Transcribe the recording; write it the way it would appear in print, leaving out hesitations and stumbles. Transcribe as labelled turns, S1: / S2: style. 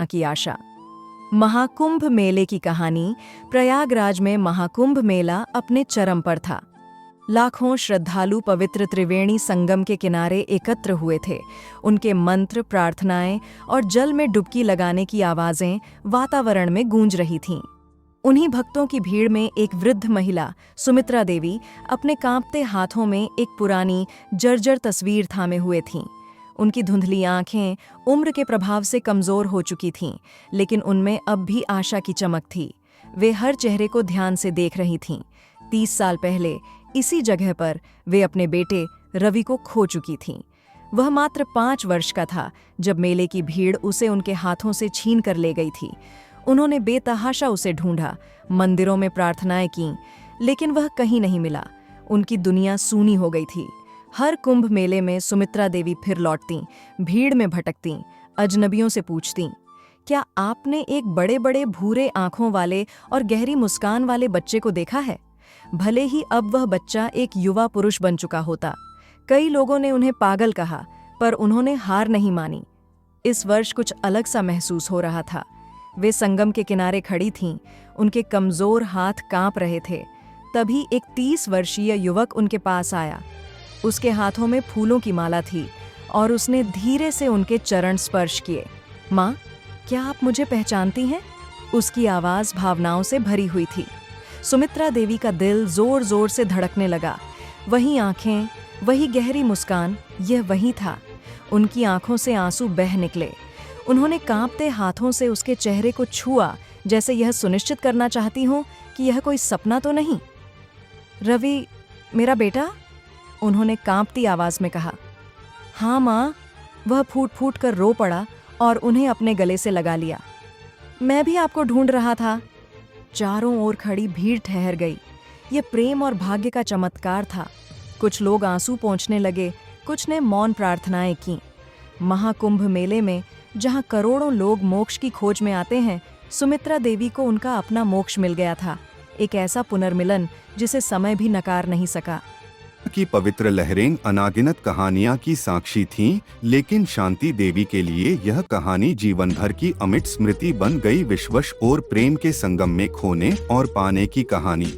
S1: की आशा। महाकुंभ मेले की कहानी। प्रयागराज में महाकुंभ मेला अपने चरम पर था। लाखों श्रद्धालु पवित्र त्रिवेणी संगम के किनारे एकत्र हुए थे। उनके मंत्र, प्रार्थनाएं और जल में डुबकी लगाने की आवाजें वातावरण में गूंज रही थीं। उन्हीं भक्तों की भीड़ में एक वृद्ध महिला, सुमित्रा देवी, अपने कांपते हाथों में एक पुरानी जर्जर तस्वीर थामे हुए थीं। उनकी धुंधली आंखें उम्र के प्रभाव से कमजोर हो चुकी थीं, लेकिन उनमें अब भी आशा की चमक थी। वे हर चेहरे को ध्यान से देख रही थीं। 30 साल पहले इसी जगह पर वे अपने बेटे रवि को खो चुकी थीं। वह मात्र 5 वर्ष का था जब मेले की भीड़ उसे उनके हाथों से छीन कर ले गई थी। उन्होंने बेतहाशा उसे ढूंढा, मंदिरों में प्रार्थनाएं कीं, लेकिन वह कहीं नहीं मिला। उनकी दुनिया सूनी हो गई थी। हर कुंभ मेले में सुमित्रा देवी फिर लौटतीं, भीड़ में भटकतीं, अजनबियों से पूछतीं, क्या आपने एक बड़े बड़े भूरे आंखों वाले और गहरी मुस्कान वाले बच्चे को देखा है? भले ही अब वह बच्चा एक युवा पुरुष बन चुका होता। कई लोगों ने उन्हें पागल कहा, पर उन्होंने हार नहीं मानी। इस वर्ष कुछ अलग सा महसूस हो रहा था। वे संगम के किनारे खड़ी थीं, उनके कमजोर हाथ कांप रहे थे। तभी एक 30 वर्षीय युवक उनके पास आया। उसके हाथों में फूलों की माला थी और उसने धीरे से उनके चरण स्पर्श किए। माँ, क्या आप मुझे पहचानती हैं? उसकी आवाज भावनाओं से भरी हुई थी। सुमित्रा देवी का दिल जोर जोर से धड़कने लगा। वही आंखें, वही गहरी मुस्कान, यह वही था। उनकी आंखों से आंसू बह निकले। उन्होंने कांपते हाथों से उसके चेहरे को छुआ, जैसे यह सुनिश्चित करना चाहती हों कि यह कोई सपना तो नहीं। रवि, मेरा बेटा? उन्होंने कांपती आवाज में कहा। हाँ माँ, वह फूट फूट कर रो पड़ा और उन्हें अपने गले से लगा लिया। मैं भी आपको ढूंढ रहा था। चारों ओर खड़ी भीड़ ठहर गई। ये प्रेम और भाग्य का चमत्कार था। कुछ लोग आंसू पोंछने लगे, कुछ ने मौन प्रार्थनाएं की। महाकुंभ मेले में, जहां करोड़ों लोग मोक्ष की खोज में आते हैं, सुमित्रा देवी को उनका अपना मोक्ष मिल गया था। एक ऐसा पुनर्मिलन जिसे समय भी नकार नहीं सका।
S2: की पवित्र लहरें अनागिनत कहानियां की साक्षी थीं, लेकिन शांति देवी के लिए यह कहानी जीवन भर की अमिट स्मृति बन गई। विश्वास और प्रेम के संगम में खोने और पाने की कहानी।